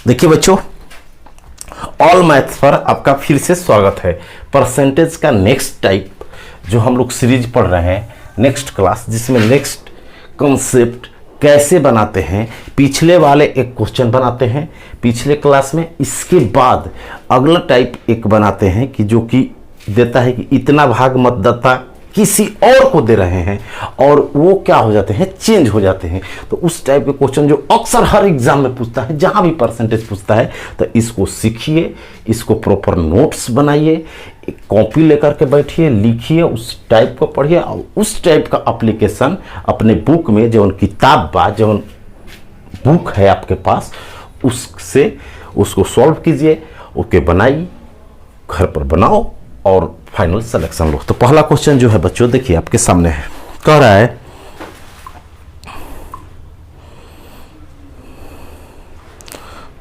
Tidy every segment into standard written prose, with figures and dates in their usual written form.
देखिए बच्चों, all maths पर आपका फिर से स्वागत है। परसेंटेज का नेक्स्ट टाइप जो हम लोग सीरीज पढ़ रहे हैं, नेक्स्ट क्लास, जिसमें नेक्स्ट कॉन्सेप्ट कैसे बनाते हैं, पिछले वाले एक क्वेश्चन बनाते हैं पिछले क्लास में, इसके बाद अगला टाइप एक बनाते हैं कि जो कि देता है कि इतना भाग मतदाता किसी और को दे रहे हैं और वो क्या हो जाते हैं, चेंज हो जाते हैं। तो उस टाइप के क्वेश्चन जो अक्सर हर एग्जाम में पूछता है, जहां भी परसेंटेज पूछता है, तो इसको सीखिए, इसको प्रॉपर नोट्स बनाइए, एक कॉपी लेकर के बैठिए, लिखिए, उस टाइप को पढ़िए और उस टाइप का एप्लीकेशन अपने बुक में, जो किताब बा, जो बुक है आपके पास, उससे उसको सॉल्व कीजिए, ओके बनाइए, घर पर बनाओ और फाइनल सिलेक्शन लो। तो पहला क्वेश्चन जो है बच्चों, देखिए आपके सामने है, कह रहा है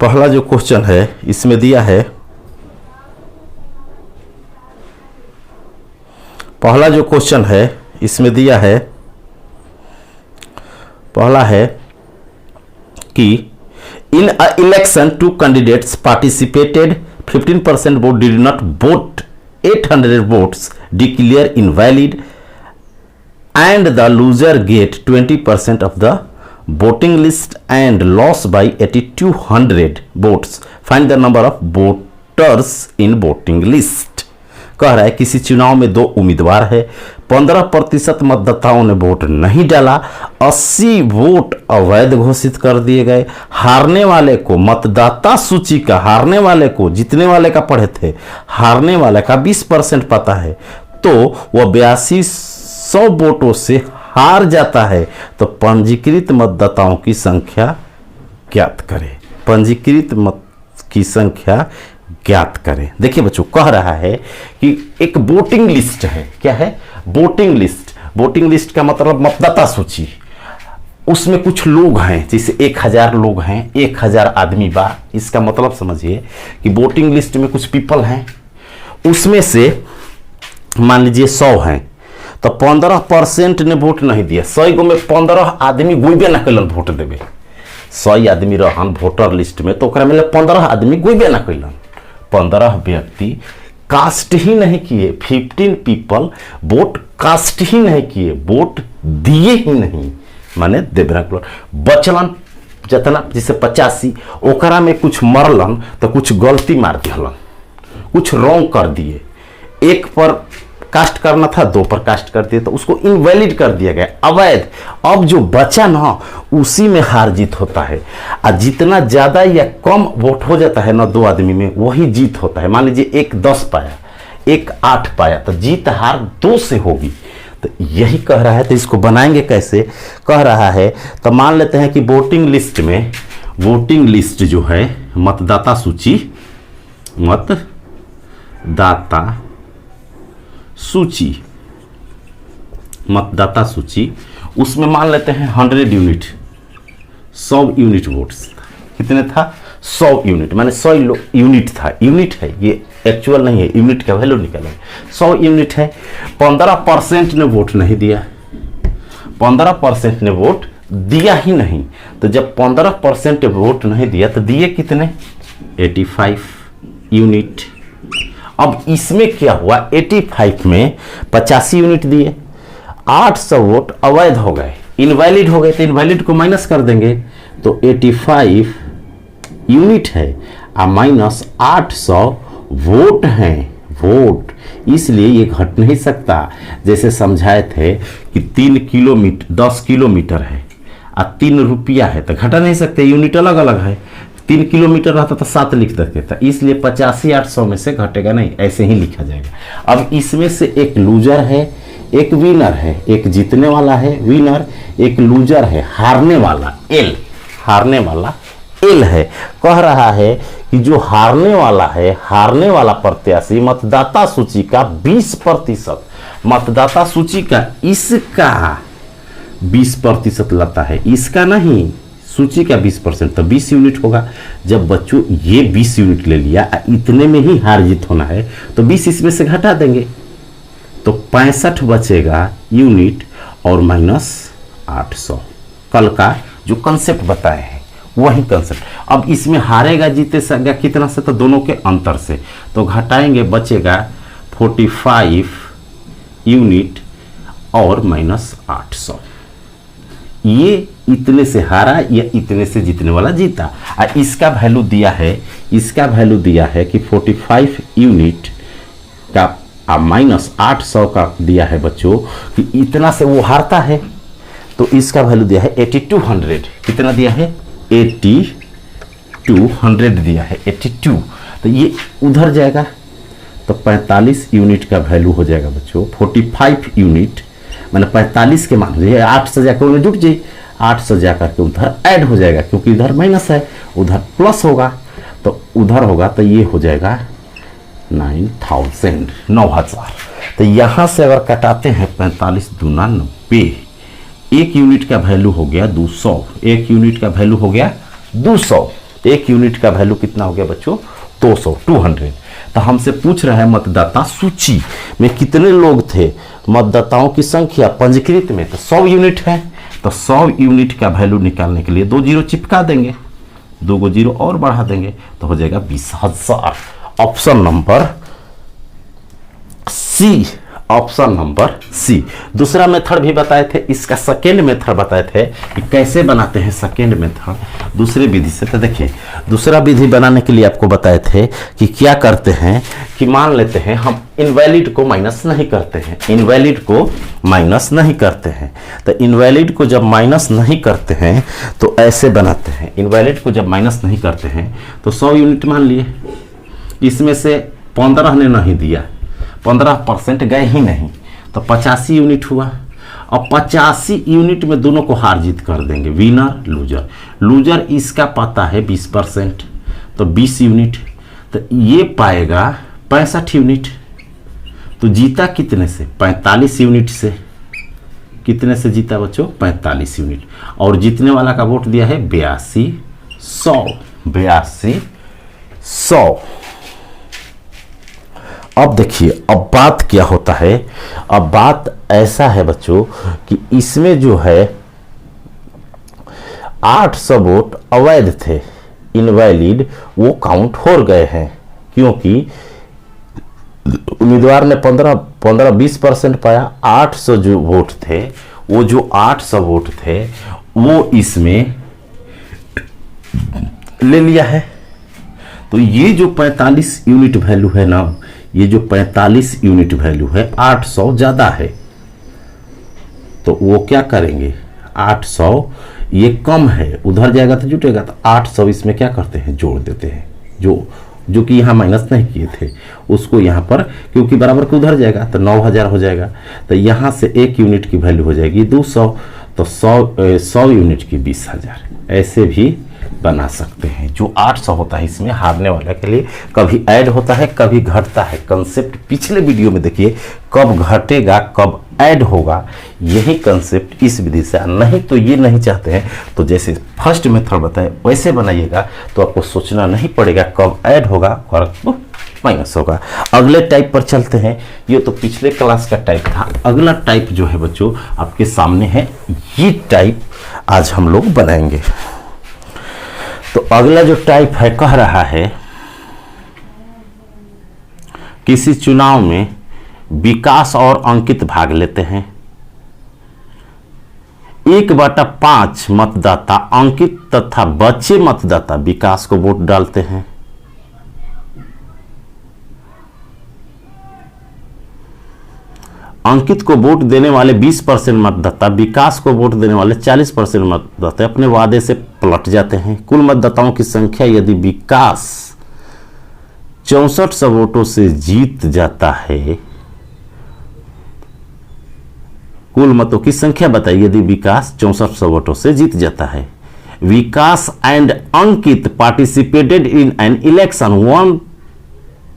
पहला जो क्वेश्चन है इसमें दिया है, पहला जो क्वेश्चन है इसमें दिया है, पहला है कि in a election two candidates participated 15% vote did not vote 800 votes declare invalid and the loser get 20% of the voting list and lost by 8200 votes. Find the number of voters in voting list. कह रहा है किसी चुनाव में दो उम्मीदवार है, 15% मतदाताओं ने वोट नहीं डाला, 80 वोट अवैध घोषित कर दिए गए, हारने वाले को मतदाता सूची का, हारने वाले को जीतने वाले का पढ़े थे, हारने वाले का 20% पता है, तो वह 8200 वोटों से हार जाता है। तो पंजीकृत मतदाताओं की संख्या ज्ञात करें, पंजीकृत मत की संख्या ज्ञात करें। देखिए बच्चों, कह रहा है कि एक वोटिंग लिस्ट है, क्या है, वोटिंग लिस्ट। वोटिंग लिस्ट का मतलब मतदाता सूची, उसमें कुछ लोग हैं, जैसे 1000 लोग हैं, 1000 आदमी बा, इसका मतलब समझिए कि वोटिंग लिस्ट में कुछ पीपल हैं, उसमें से मान लीजिए 100 हैं, तो 15% ने वोट नहीं दिया, 100 गो में 15 आदमी गोइबे न कैलन वोट देवे, 100 आदमी रहन वोटर लिस्ट में, तो ओकरा में 15 आदमी गोइबे न कैलन, 15 व्यक्ति कास्ट ही नहीं किए, 15 पीपल वोट कास्ट ही नहीं किए, वोट दिए ही नहीं, माने देवना बचलन जितना, जैसे 85, ओकरा में कुछ मरलन तो कुछ गलती मार दिहलन, कुछ रॉन्ग कर दिए, एक पर कास्ट करना था 2 पर कास्ट कर दिए, तो उसको इनवैलिड कर दिया गया, अवैध। अब जो बचा ना, उसी में हार जीत होता है, और जितना ज्यादा या कम वोट हो जाता है ना 2 आदमी में, वही जीत होता है। मान लीजिए एक 10 पाया, एक 8 पाया, तो जीत हार 2 से होगी। तो यही कह रहा है, तो इसको बनाएंगे कैसे, कह रहा है, तो मान लेते हैं कि वोटिंग लिस्ट में, वोटिंग लिस्ट जो है, मतदाता सूची, मतदाता सूची, मतदाता सूची, उसमें मान लेते हैं 100 यूनिट, 100 यूनिट वोट्स, कितने था, 100 यूनिट, माने 100 यूनिट था, यूनिट है ये, एक्चुअल नहीं है, यूनिट का वैल्यू निकालेंगे, 100 यूनिट है, 15% ने वोट नहीं दिया, 15% ने वोट दिया ही नहीं, तो जब 15% वोट नहीं दिया तो दिए कितने, 85 यूनिट। अब इसमें क्या हुआ, 85 में 85 यूनिट दिए, 800 वोट अवैध हो गए, इनवैलिड हो गए, तो इनवैलिड को माइनस कर देंगे, तो 85 यूनिट है और माइनस 800 वोट हैं, वोट, इसलिए ये घट नहीं सकता। जैसे समझाए थे कि 3 किलोमीटर 10 किलोमीटर है और 3 रुपया है, तो घटा नहीं सकते, यूनिट अलग अलग है, 3 किलोमीटर रहता तो 7 लिख देते था, इसलिए 85-800 में से घटेगा नहीं, ऐसे ही लिखा जाएगा। अब इसमें से एक लूजर है, एक विनर है, एक जीतने वाला है विनर, एक लूजर है, हारने वाला एल, हारने वाला एल है। कह रहा है कि जो हारने वाला है, हारने वाला प्रत्याशी मतदाता सूची का 20%, मतदाता सूची का इसका 20% लगता है, इसका नहीं, सूची का 20%, तो 20 यूनिट होगा। जब बच्चों ये 20 यूनिट ले लिया, इतने में ही हार जीत होना है, तो 20 इसमें से घटा देंगे, तो 65 बचेगा यूनिट और माइनस 800। कल का जो कंसेप्ट बताए हैं वही कंसेप्ट। अब इसमें हारेगा जीतेगा कितना से, तो दोनों के अंतर से, तो घटाएंगे बचेगा 45 यूनिट और माइनस 800। ये इतने से हारा या इतने से जीतने वाला जीता। और इसका वैल्यू दिया है, इसका वैल्यू दिया है कि 45 यूनिट का माइनस 800 का दिया है बच्चों कि इतना से वो हारता है। तो इसका वैल्यू दिया है 8200। कितना दिया है? 8200 दिया है, 82। तो ये उधर जाएगा तो 45 यूनिट का वैल्यू हो जाएगा बच्चों 45 यूनिट, मैंने 45 के मान लीजिए 8 से जाकर उन्हें जुट जाए, 8 से जाकर के उधर ऐड हो जाएगा क्योंकि इधर माइनस है, उधर प्लस होगा, तो उधर होगा तो ये हो जाएगा 9000, 9000। तो यहाँ से अगर कटाते हैं 45 दूना 90, एक यूनिट का वैल्यू हो गया 200, एक यूनिट का वैल्यू हो गया 200, एक यूनिट का वैल्यू कितना हो गया बच्चों? 200, 200। तो हमसे पूछ रहा है मतदाता सूची में कितने लोग थे, मतदाताओं की संख्या पंजीकृत में तो 100 यूनिट है, तो 100 यूनिट का वैल्यू निकालने के लिए 2 जीरो चिपका देंगे, 2 जीरो और बढ़ा देंगे तो हो जाएगा 20,000। Option number C, option number C. दूसरा मेथड भी बताए थे, इसका सेकेंड मेथड बताए थे कि कैसे बनाते हैं सेकेंड मेथड दूसरे विधि से। तो देखिए दूसरा विधि बनाने के लिए आपको बताए थे कि क्या करते हैं कि मान लेते हैं हम इनवैलिड को माइनस नहीं करते हैं, इनवैलिड को माइनस नहीं करते हैं। तो इनवैलिड को जब माइनस नहीं करते हैं तो ऐसे बनाते हैं, इनवैलिड को जब माइनस नहीं करते हैं तो 100 यूनिट मान लिए, इसमें से 15 ने नहीं दिया, 15% गए ही नहीं, तो 85 यूनिट हुआ। और 85 यूनिट में दोनों को हार जीत कर देंगे, विनर लूजर। लूजर इसका पता है 20%, तो 20 यूनिट, तो ये पाएगा 65 यूनिट। तो जीता कितने से? 45 यूनिट से। कितने से जीता बच्चों? 45 यूनिट। और जीतने वाला का वोट दिया है 8200, 8200। अब देखिए अब बात क्या होता है, अब बात ऐसा है बच्चों कि इसमें जो है 800 वोट अवैध थे, इनवैलिड, वो काउंट हो गए हैं क्योंकि उम्मीदवार ने 15-20% पाया। 800 जो वोट थे, वो जो 800 वोट थे वो इसमें ले लिया है। तो ये जो 45 यूनिट वैल्यू है ना, ये जो 45 यूनिट वैल्यू है 800 ज़्यादा है, तो वो क्या करेंगे, 800 ये कम है, उधर जाएगा तो जुटेगा, तो 800 इसमें क्या करते हैं, जोड़ देते हैं, जो कि यहाँ माइनस नहीं किए थे उसको यहाँ पर, क्योंकि बराबर के उधर जाएगा तो 9000 हो जाएगा। तो यहाँ से 1 यूनिट की वैल्यू हो जाएगी 200, तो 100 यूनिट की 20,000। ऐसे भी बना सकते हैं। जो 800 होता है इसमें हारने वाले के लिए कभी ऐड होता है कभी घटता है। कंसेप्ट पिछले वीडियो में देखिए, कब घटेगा कब ऐड होगा, यही कंसेप्ट इस विधि से। नहीं तो ये नहीं चाहते हैं तो जैसे फर्स्ट मेथड बताए वैसे बनाइएगा, तो आपको सोचना नहीं पड़ेगा कब ऐड होगा और माइनस होगा। अगले टाइप पर चलते हैं। ये तो पिछले क्लास का टाइप था, अगला टाइप जो है बच्चों आपके सामने है, ये टाइप आज हम लोग बनाएंगे। तो अगला जो टाइप है कह रहा है किसी चुनाव में विकास और अंकित भाग लेते हैं। 1/5 मतदाता अंकित तथा बचे मतदाता विकास को वोट डालते हैं। अंकित को वोट देने वाले 20% मतदाता विकास को वोट देने वाले 40% मतदाता अपने वादे से पलट जाते हैं। कुल मतदाताओं की संख्या यदि विकास 6400 वोटों से जीत जाता है, कुल मतों की संख्या बताइए यदि विकास 6400 वोटों से जीत जाता है। Vikas and Ankit participated in an election won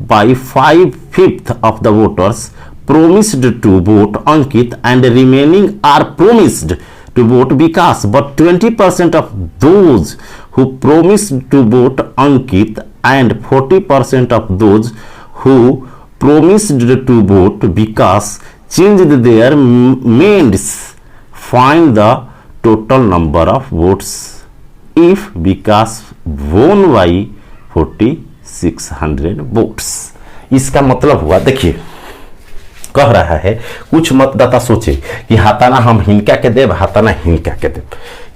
by 5/5 of the voters promised to vote Ankit and remaining are promised to vote Vikas, but 20% of those who promised to vote Ankit and 40% of those who promised to vote Vikas changed their minds. Find the total number of votes if Vikas won by 4600 votes. इसका मतलब हुआ, देखिए कह रहा है कुछ मतदाता सोचे कि हाथाना हम हिनका के देव, हाथाना हिनका के देव,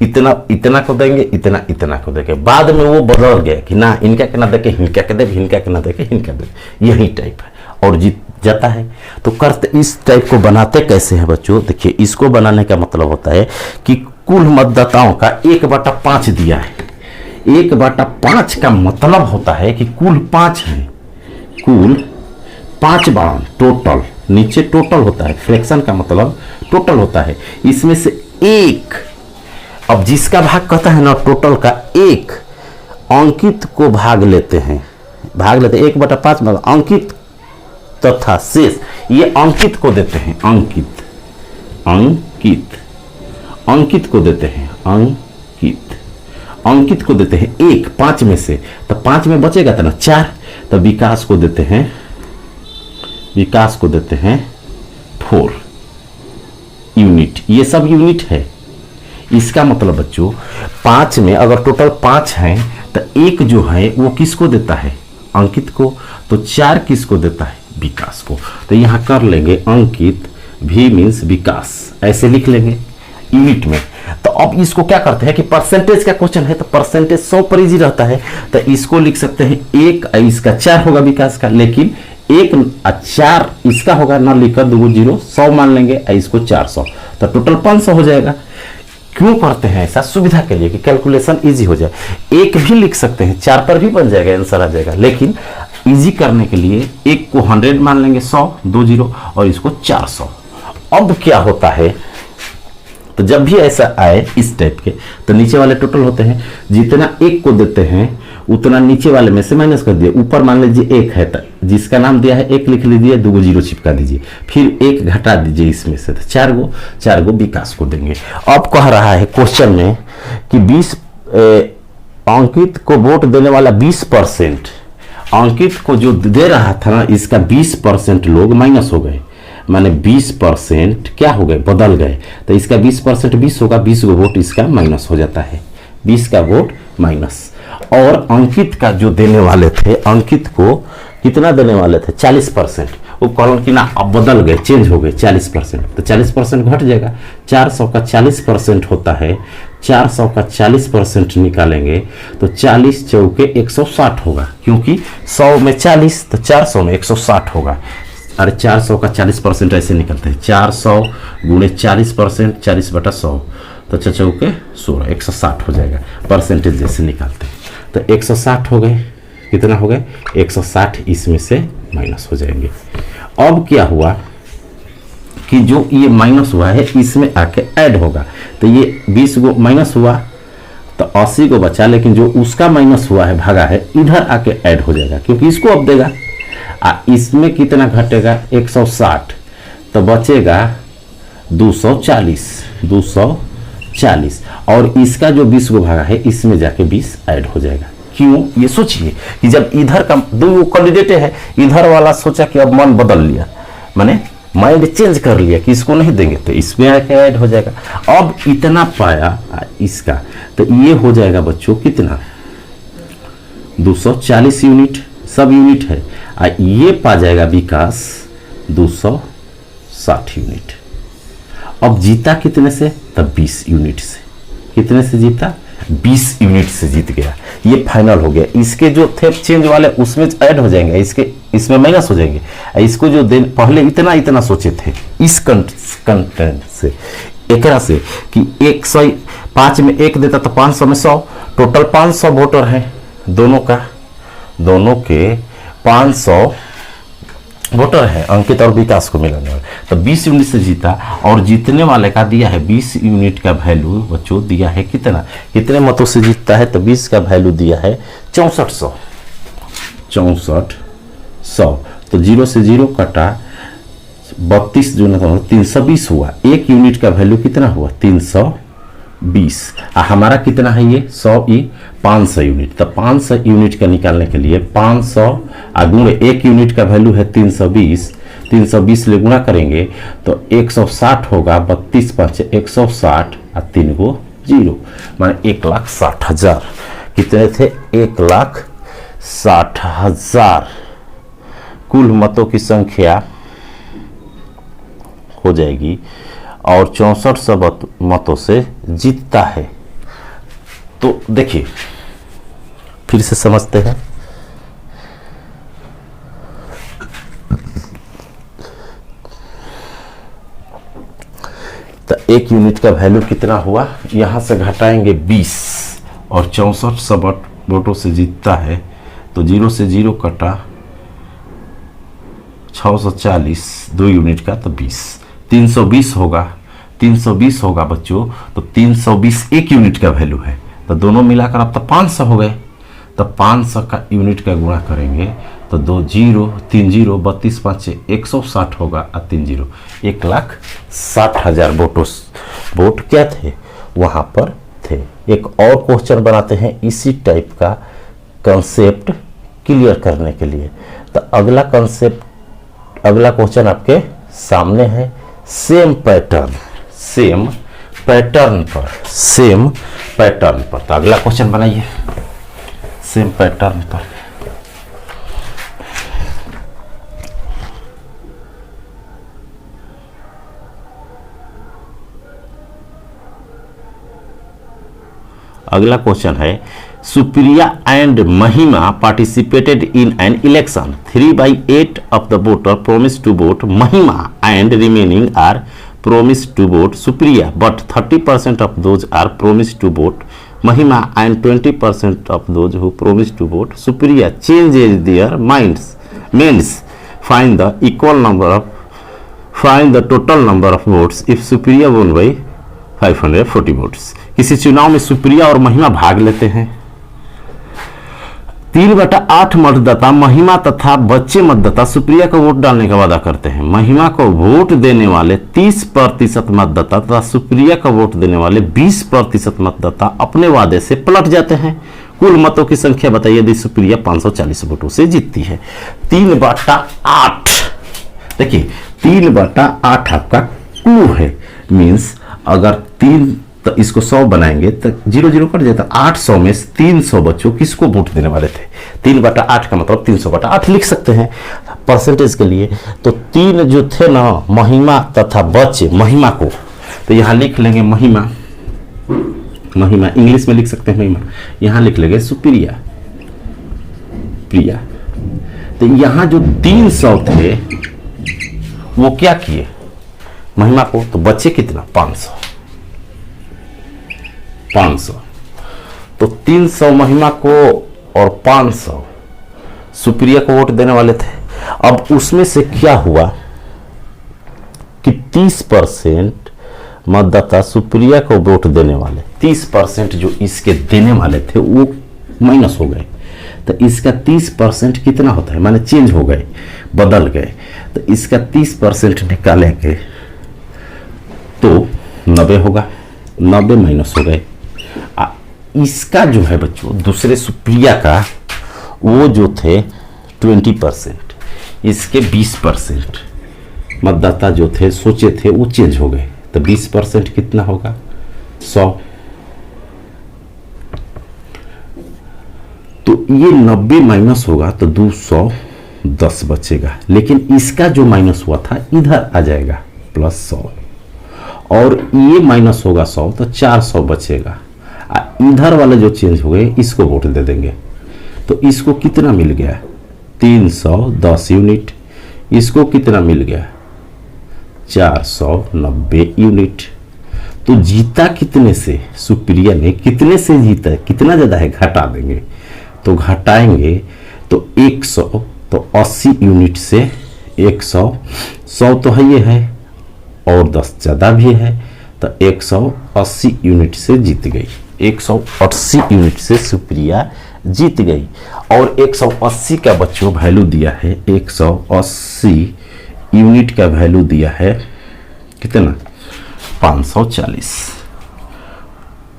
इतना इतना को देंगे, इतना इतना को देंगे। बाद में वो बदल गए कि ना इनका के ना देके हिनका के देव, हिनका के ना देके हिनका देव, यही टाइप है और जीत जाता है। तो करते इस टाइप को बनाते कैसे हैं बच्चों? देखिए इसको बनाने का मतलब होता है कि कुल मतदाताओं का 1/5 दिया है। 1/5 का मतलब होता है कि कुल 5 है, कुल 5 बावन टोटल, नीचे टोटल होता है, फ्रैक्शन का मतलब टोटल होता है, इसमें से एक, अब जिसका भाग कहता है ना टोटल का, एक अंकित को भाग लेते हैं, 1/5 में अंकित तथा शेष, ये अंकित को देते हैं, अंकित अंकित को देते हैं, अंकित को देते हैं 1 5 में से, तो 5 में बचेगा तो ना 4, तो विकास को देते हैं 4 यूनिट। ये सब यूनिट है। इसका मतलब बच्चों 5 में अगर टोटल 5 हैं तो 1 जो है वो किसको देता है? अंकित को। तो 4 किसको देता है? विकास को। तो यहाँ कर लेंगे अंकित, भी मीन्स विकास, ऐसे लिख लेंगे यूनिट में। तो अब इसको क्या करते हैं कि परसेंटेज का क्वेश्चन है तो परसेंटेज 100 पर इजी रहता है, तो इसको लिख सकते हैं 1, इसका 4 होगा विकास का, लेकिन 1 और 4 इसका होगा, ना लिखकर 2 0 100 मान लेंगे, इसको 400, तो टोटल 500 हो जाएगा। क्यों करते हैं ऐसा? सुविधा के लिए कि कैलकुलेशन इजी हो जाए। 1 भी लिख सकते हैं, 4 पर भी बन जाएगा, आंसर आ जाएगा, लेकिन इजी करने के लिए 1 को 100 मान लेंगे, 100 2 0 और इसको 400। अब क्या होता है, तो जब भी ऐसा आए इस टाइप के, तो नीचे वाले टोटल होते हैं, जितना 1 को देते हैं उतना नीचे वाले में से माइनस कर दिए। ऊपर मान लीजिए 1 है तो जिसका नाम दिया है 1 लिख लीजिए, 2 0 चिपका दीजिए, फिर 1 घटा दीजिए इसमें से, तो 4 गो विकास को देंगे। अब कह रहा है क्वेश्चन में कि 20 अंकित को वोट देने वाला 20%, अंकित को जो दे रहा था ना इसका 20% लोग माइनस हो गए, माने 20% क्या हो गए? बदल गए। तो इसका 20% 20 होगा, 20 को वोट इसका माइनस हो जाता है, 20 का वोट माइनस। और अंकित का जो देने वाले थे, अंकित को कितना देने वाले थे? 40%। वो कॉलम की ना अब बदल गए, चेंज हो गए 40%, तो 40% घट जाएगा। 400 का 40% होता है, 400 का 40% निकालेंगे तो 40 चौके 160 होगा, क्योंकि 100 में 40 तो 400 में 160 होगा। अरे 400 का 40% ऐसे निकलते हैं, 400 गुणे 40%, 40/100, तो 4 चौके 16, 160 हो जाएगा परसेंटेज जैसे निकालते हैं। तो 160 हो गए, कितना हो गए? 160 इसमें से माइनस हो जाएंगे। अब क्या हुआ कि जो ये माइनस हुआ है इसमें आके ऐड होगा, तो ये 20 को माइनस हुआ तो 80 को बचा, लेकिन जो उसका माइनस हुआ है भागा है इधर आके ऐड हो जाएगा, क्योंकि इसको अब देगा। इसमें कितना घटेगा? 160, तो बचेगा 240 और इसका जो 20 को भागा है इसमें जाके 20 ऐड हो जाएगा। क्यों? ये सोचिए कि जब इधर का 2 कैंडिडेट है, इधर वाला सोचा कि अब मन बदल लिया, माने माइंड चेंज कर लिया कि इसको नहीं देंगे, तो इसमें आके ऐड हो जाएगा। अब इतना पाया इसका, तो ये हो जाएगा बच्चों कितना? 240 यूनिट, सब यूनिट है। ये पा जाएगा विकास 260 यूनिट। अब जीता कितने से? तब 20 यूनिट से। कितने से जीता? 20 यूनिट से जीत गया। ये फाइनल हो गया। इसके जो थे चेंज वाले उसमें ऐड हो जाएंगे, इसके इसमें माइनस हो जाएंगे। इसको जो पहले इतना सोचे थे इस कंटेंट से, एकरा से कि 105 में 1 देता तो 500 में 100, टोटल 500 वोटर है दोनों के 500 वोटर है अंकित और विकास को मिलाने वाले, तो 20 यूनिट से जीता। और जीतने वाले का दिया है 20 यूनिट का वैल्यू बच्चों दिया है कितना, कितने मतों से जीतता है? तो 20 का वैल्यू दिया है 6400। तो 0 से 0 कटा, 32 जो 320 हुआ। 1 यूनिट का वैल्यू कितना हुआ? 320। हमारा कितना है ये 100 500 यूनिट। तो 500 यूनिट का निकालने के लिए 500 गुणे 1 यूनिट का वैल्यू है 320 ले गुणा करेंगे तो 160 होगा। 32 5 160 और 3 को जीरो, माने 1,60,000। कितने थे? 1,60,000। कुल मतों की संख्या हो जाएगी और 64 मतों से जीतता है। तो देखिए फिर से समझते हैं। तो एक यूनिट का वैल्यू कितना हुआ? यहां से घटाएंगे 20 और 64 वोटों से जीतता है, तो 0 से 0 कटा, 640 2 यूनिट का, तो 20, 320 होगा। 320 होगा बच्चों, तो 320 एक यूनिट का वैल्यू है, तो दोनों मिलाकर अब तो 500 हो गए। तो 500 का यूनिट का गुणा करेंगे तो 2 0 3 0 32 5 160 होगा और 3 0 1,60,000 वोट क्या थे? वहां पर थे। एक और क्वेश्चन बनाते हैं इसी टाइप का कंसेप्ट क्लियर करने के लिए। तो अगला क्वेश्चन आपके सामने है, सेम पैटर्न पर। तो अगला क्वेश्चन बनाइए सेम पैटर्न पर। अगला क्वेश्चन है, सुप्रिया एंड महिमा participated in an election. 3/8 of the voter promised to vote Mahima and remaining are promised to vote Supriya, but 30% of those are promised to vote Mahima and 20% of those who promised to vote Supriya changes their minds. Means find the total number of votes if Supriya won by 540 votes. किसी चुनाव में सुप्रिया और महिमा भाग लेते हैं। 3/8 मतदाता महिमा तथा बच्चे मतदाता सुप्रिया को वोट डालने का वादा करते हैं। महिमा को वोट देने वाले 30% मतदाता तथा सुप्रिया को वोट देने वाले 20% मतदाता अपने वादे से पलट जाते हैं। कुल मतों की संख्या बताइए यदि सुप्रिया 540 वोटों से जीतती है। 3/8, देखिए 3/8 आपका क्लू है। मीन्स अगर 3 तो इसको 100 बनाएंगे तो 0 0 कट जाता। 800 में 300 बच्चों किसको वोट देने वाले थे? 3/8 का मतलब 300/8 लिख सकते हैं परसेंटेज के लिए। तो 3 जो थे ना महिमा तथा बच्चे, महिमा को तो यहां लिख लेंगे महिमा, इंग्लिश में लिख सकते हैं महिमा, यहां लिख लेंगे सुप्रिया प्रिया। तो यहां जो 300 थे वो क्या किए महिमा को, तो बच्चे कितना 500। तो 300 महिमा को और 500 सुप्रिया को वोट देने वाले थे। अब उसमें से क्या हुआ कि 30% मतदाता सुप्रिया को वोट देने वाले, 30% जो इसके देने वाले थे वो माइनस हो गए। तो इसका 30% कितना होता है, माने चेंज हो गए, बदल गए। तो इसका 30% निकालेंगे तो 90 होगा, 90 माइनस हो गए। इसका जो है बच्चों दूसरे सुप्रिया का वो जो थे 20%, इसके 20% मतदाता जो थे सोचे थे वो चेंज हो गए। तो 20% कितना होगा 100। तो ये 90 माइनस होगा तो 210 बचेगा। लेकिन इसका जो माइनस हुआ था इधर आ जाएगा +100 और ये माइनस होगा 100 तो 400 बचेगा। इधर वाले जो चेंज हो गए इसको वोट दे देंगे। तो इसको कितना मिल गया 310 यूनिट। इसको कितना मिल गया 490 यूनिट। तो जीता कितने से सुप्रिया ने, कितने से जीता, कितना ज्यादा है घटा देंगे। तो घटाएंगे तो 100, तो 80 यूनिट से 100, 100 तो है ये है और 10 ज्यादा भी है तो 180 यूनिट से जीत गई। 180 यूनिट से सुप्रिया जीत गई। और 180 का बच्चों वैल्यू दिया है, 180 यूनिट का वैल्यू दिया है कितना 540।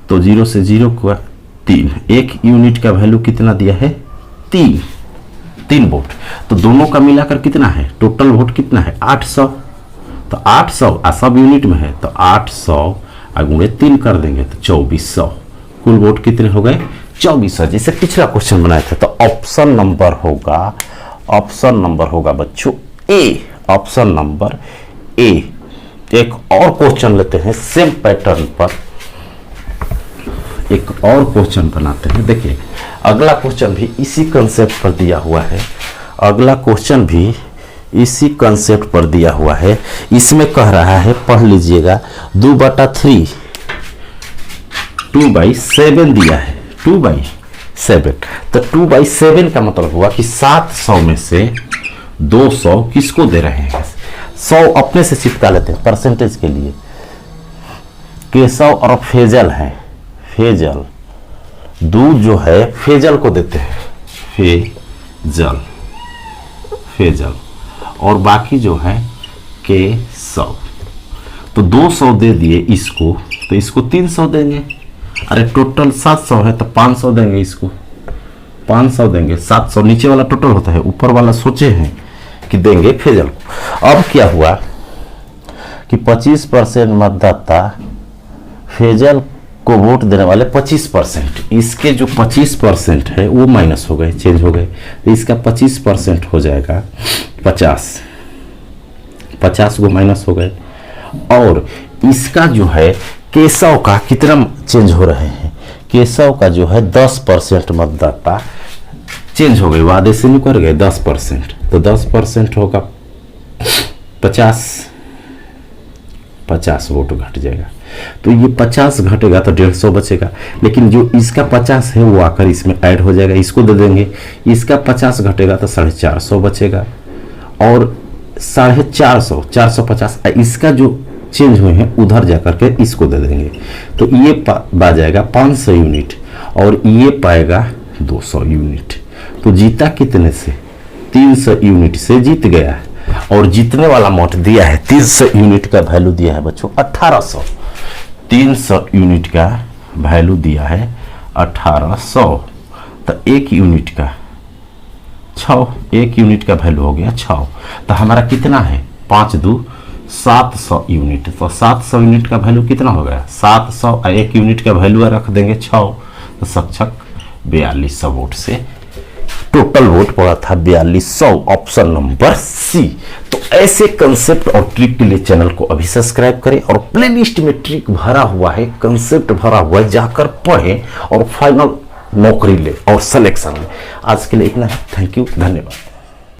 तो 0 से 0 का 3, 1 यूनिट का वैल्यू कितना दिया है 3 वोट। तो दोनों का मिलाकर कितना है, टोटल वोट कितना है 800। तो 800 सब यूनिट में है तो 800 गुणे 3 कर देंगे तो 2400। कुल वोट कितने हो गए? 2400। जैसे पिछला क्वेश्चन बनाया था, तो ऑप्शन नंबर होगा बच्चों ए, ऑप्शन नंबर ए। एक और क्वेश्चन लेते हैं सेम पैटर्न पर, एक और क्वेश्चन बनाते हैं। देखिए अगला क्वेश्चन भी इसी कंसेप्ट पर दिया हुआ है, अगला क्वेश्चन भी इसी कंसेप्ट पर दिया हुआ है। इसमें कह रहा है, पढ़ लीजिएगा, 2/3 2/7 दिया है, 2/7। तो 2/7 का मतलब हुआ कि 700 में से 200 किसको दे रहे हैं? 100 अपने से चिपका लेते हैं परसेंटेज के लिए। केशव और फेजल है, फेजल दूध जो है फेजल को देते हैं, फेजल और बाकी जो है केशव। तो 200 दे दिए इसको, तो इसको 300 देंगे। अरे टोटल 700 है तो 500 देंगे, इसको 500 देंगे। 700 नीचे वाला टोटल होता है, ऊपर वाला सोचे हैं कि देंगे फेजल को। अब क्या हुआ कि 25% मतदाता फेजल को वोट देने वाले 25%, इसके जो 25% है वो माइनस हो गए, चेंज हो गए। तो इसका 25% हो जाएगा 50 को माइनस हो गए। और इसका जो है केशव का कितना चेंज हो रहे हैं? केशव का जो है 10% मतदाता चेंज हो गए, वादे से निकल गए 10%। तो 10% होगा 50 वोट घट जाएगा। तो ये 50 घटेगा तो 150 बचेगा, लेकिन जो इसका 50 है वो आकर इसमें ऐड हो जाएगा, इसको दे देंगे। इसका 50 घटेगा तो 450 बचेगा, और 450, 450 इसका जो चेंज हुए हैं उधर जाकर के इसको दे देंगे। तो ये पा जाएगा 500 यूनिट और ये पाएगा 200 यूनिट। तो जीता कितने से? 300 यूनिट से जीत गया है। और जीतने वाला वोट दिया है 300 यूनिट का वैल्यू दिया है बच्चों 1800। 300 यूनिट का वैल्यू दिया है 1800। तो 1 यूनिट का 6, 1 यूनिट का वैल्यू हो गया 6। तो हमारा कितना है? 5 2 700 यूनिट। तो 700 यूनिट का वैल्यू कितना हो गया? 700। 1 यूनिट का वैल्यू रख देंगे 6, तो सक्षक 4200 वोट से टोटल वोट पड़ा था 4200, ऑप्शन नंबर सी। तो ऐसे कंसेप्ट और ट्रिक के लिए चैनल को अभी सब्सक्राइब करें, और प्लेलिस्ट में ट्रिक भरा हुआ है, कंसेप्ट भरा हुआ है, जाकर पढ़ें और फाइनल नौकरी ले और सिलेक्शन ले। आज के लिए इतना है, थैंक यू, धन्यवाद।